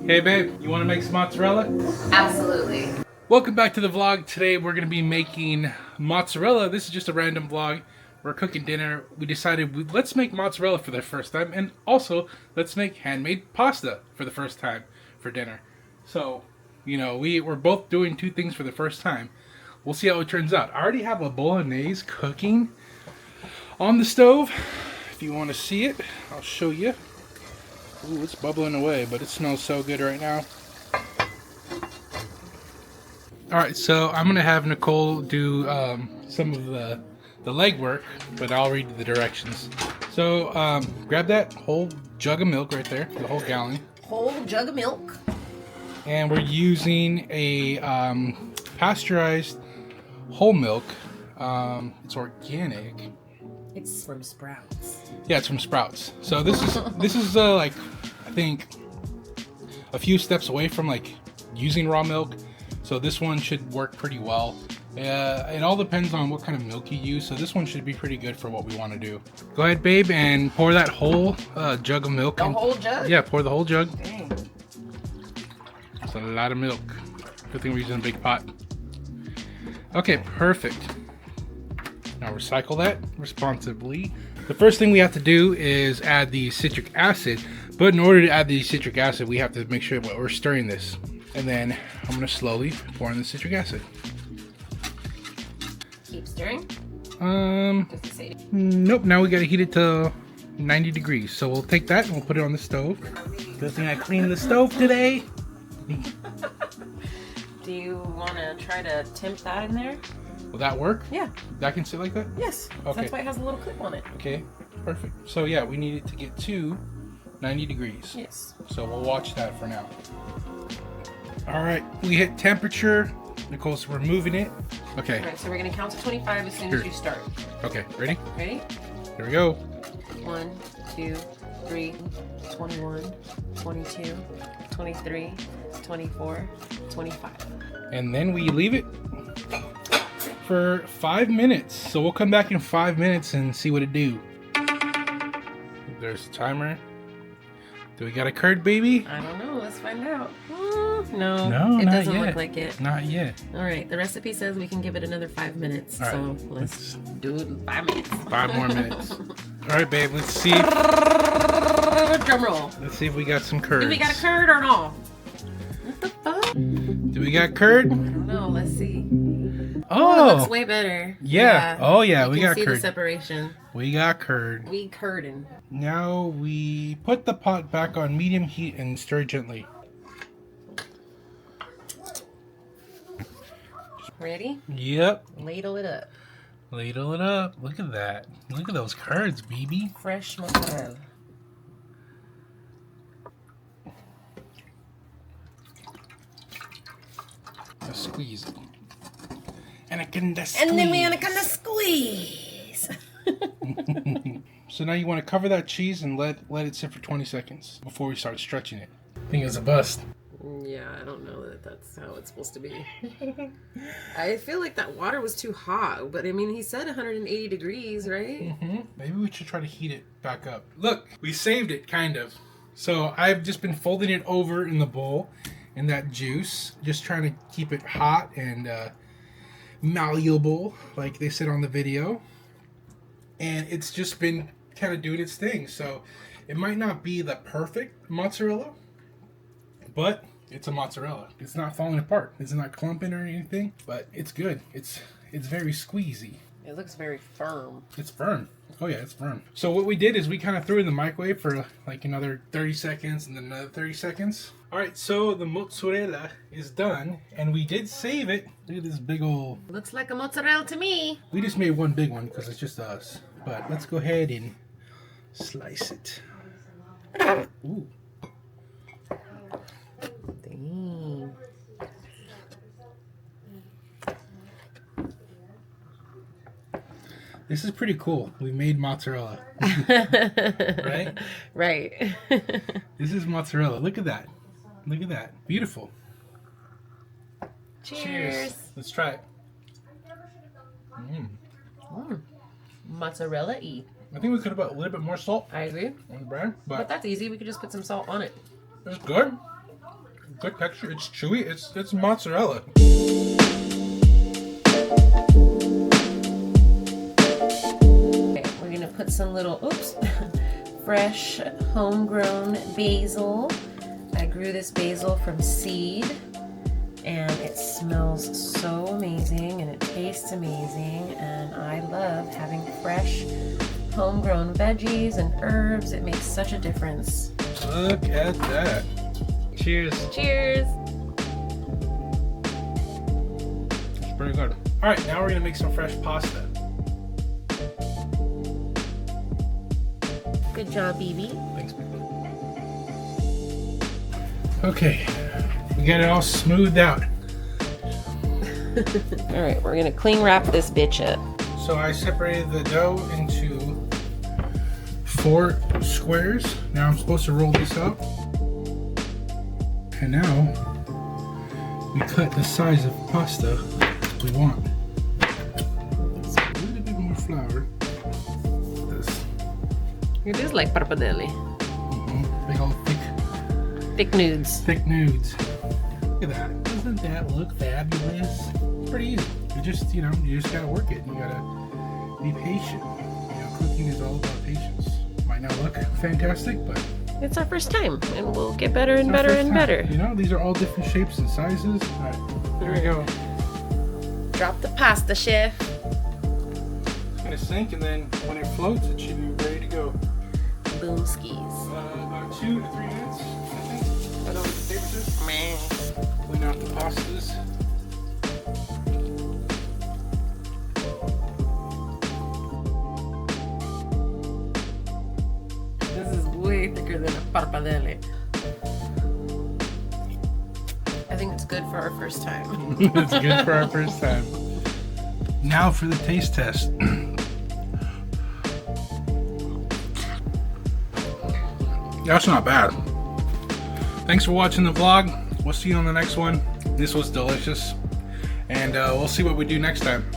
Hey babe, you want to make some mozzarella? Absolutely. Welcome back to the vlog. Today we're going to be making mozzarella. This is just a random vlog. We're cooking dinner. We decided let's make mozzarella for the first time, and also let's make handmade pasta for the first time for dinner. So, you know, we're both doing two things for the first time. We'll see how it turns out. I already have a bolognese cooking on the stove. If you want to see it, I'll show you. Ooh, it's bubbling away, but it smells so good right now. Alright, so I'm going to have Nicole do some of the legwork, but I'll read the directions. So, grab that whole jug of milk right there, the whole gallon. Whole jug of milk. And we're using a pasteurized whole milk. It's organic. It's from Sprouts. Yeah, it's from Sprouts. So this is like, I think a few steps away from like using raw milk. So this one should work pretty well. It all depends on what kind of milk you use. So this one should be pretty good for what we want to do. Go ahead, babe, and pour that whole jug of milk. The whole jug? Yeah, pour the whole jug. Dang. It's a lot of milk. Good thing we're using a big pot. Okay, perfect. Now recycle that responsibly. The first thing we have to do is add the citric acid. But in order to add the citric acid, we have to make sure that we're stirring this. And then I'm going to slowly pour in the citric acid. Keep stirring? Nope, now we got to heat it to 90 degrees. So we'll take that and we'll put it on the stove. Good thing I cleaned the stove today. Do you want to try to temp that in there? Will that work? Yeah. That can sit like that? Yes. Okay. That's why it has a little clip on it. Okay, perfect. So yeah, we need it to get to 90 degrees. Yes. So we'll watch that for now. All right, we hit temperature. Nicole's removing it. Okay. All right, so we're going to count to 25 as soon as you start. Okay, ready? Ready? Here we go. 1, 2, 3, 21, 22, 23, 24, 25. And then we leave it for 5 minutes. So we'll come back in 5 minutes and see what it do. There's the timer. Do we got a curd, baby? I don't know. Let's find out. No, it not doesn't yet. look like it. Not yet. All right, the recipe says we can give it another 5 minutes. All so right, let's do it in 5 minutes. 5 more minutes. All right, babe. Let's see. Drum roll. Let's see if we got some curd. Do we got a curd or no? What the fuck? Do we got curd? I don't know. Let's see. Oh, it looks way better. Yeah. Oh, yeah. We can got see curd. the separation. We got curd. We curdin'. Now we put the pot back on medium heat and stir gently. Ready? Yep. Ladle it up. Ladle it up. Look at that. Look at those curds, baby. Fresh mozzarella. Just squeeze it. And then we're gonna squeeze. So now you want to cover that cheese and let it sit for 20 seconds before we start stretching it. I think it's a bust. Yeah, I don't know that that's how it's supposed to be. I feel like that water was too hot, but I mean, he said 180 degrees, right? Maybe we should try to heat it back up. Look, we saved it, kind of. So I've just been folding it over in the bowl in that juice, just trying to keep it hot and malleable, like they said on the video. And it's just been kind of doing its thing. So it might not be the perfect mozzarella, but it's a mozzarella. It's not falling apart. It's not clumping or anything, but it's good. It's very squeezy. It looks very firm. It's firm. Oh yeah, it's firm. So what we did is we kind of threw it in the microwave for like another 30 seconds and then another 30 seconds. All right, so the mozzarella is done and we did save it. Look at this big old... Looks like a mozzarella to me. We just made one big one because it's just us. But let's go ahead and slice it. Ooh. Dang. This is pretty cool. We made mozzarella. Right? Right. This is mozzarella. Look at that. Look at that. Beautiful. Cheers. Let's try it. Mozzarella-y. I think we could have put a little bit more salt I agree. on the bread, But but that's easy. We could just put some salt on it. it's good. Good texture. It's chewy. It's mozzarella. Okay, we're gonna put some little fresh homegrown basil. I grew this basil from seed, and it smells so amazing and it tastes amazing, and I love having fresh homegrown veggies and herbs. It makes such a difference. Look at that. Cheers. Cheers. It's pretty good. All right, now we're gonna make some fresh pasta. Good job, BB. Thanks, baby. Okay, we got it all smoothed out. All right, we're gonna cling wrap this bitch up. So I separated the dough into 4 squares. Now I'm supposed to roll this up. And now we cut the size of pasta we want. A little bit more flour. This. It is like pappardelle. Big old Thick nudes. thick nudes. Look at that. Doesn't that look fabulous? It's pretty easy. You just gotta work it. You gotta be patient. Cooking is all about patience. Might not look fantastic, but It's our first time, and we'll get better and it's our better first and time. better. These are all different shapes and sizes. All right, here we go. Drop the pasta, chef. It's gonna sink, and then when it floats, it should be ready to go. Boom skis. About 2 to 3 minutes, I think. I know what the paper says. Meh. Clean out the pastas. This is way thicker than a pappardelle. I think it's good for our first time. It's good for our first time. Now for the taste test. That's not bad. Thanks for watching the vlog. We'll see you on the next one. This was delicious. And we'll see what we do next time.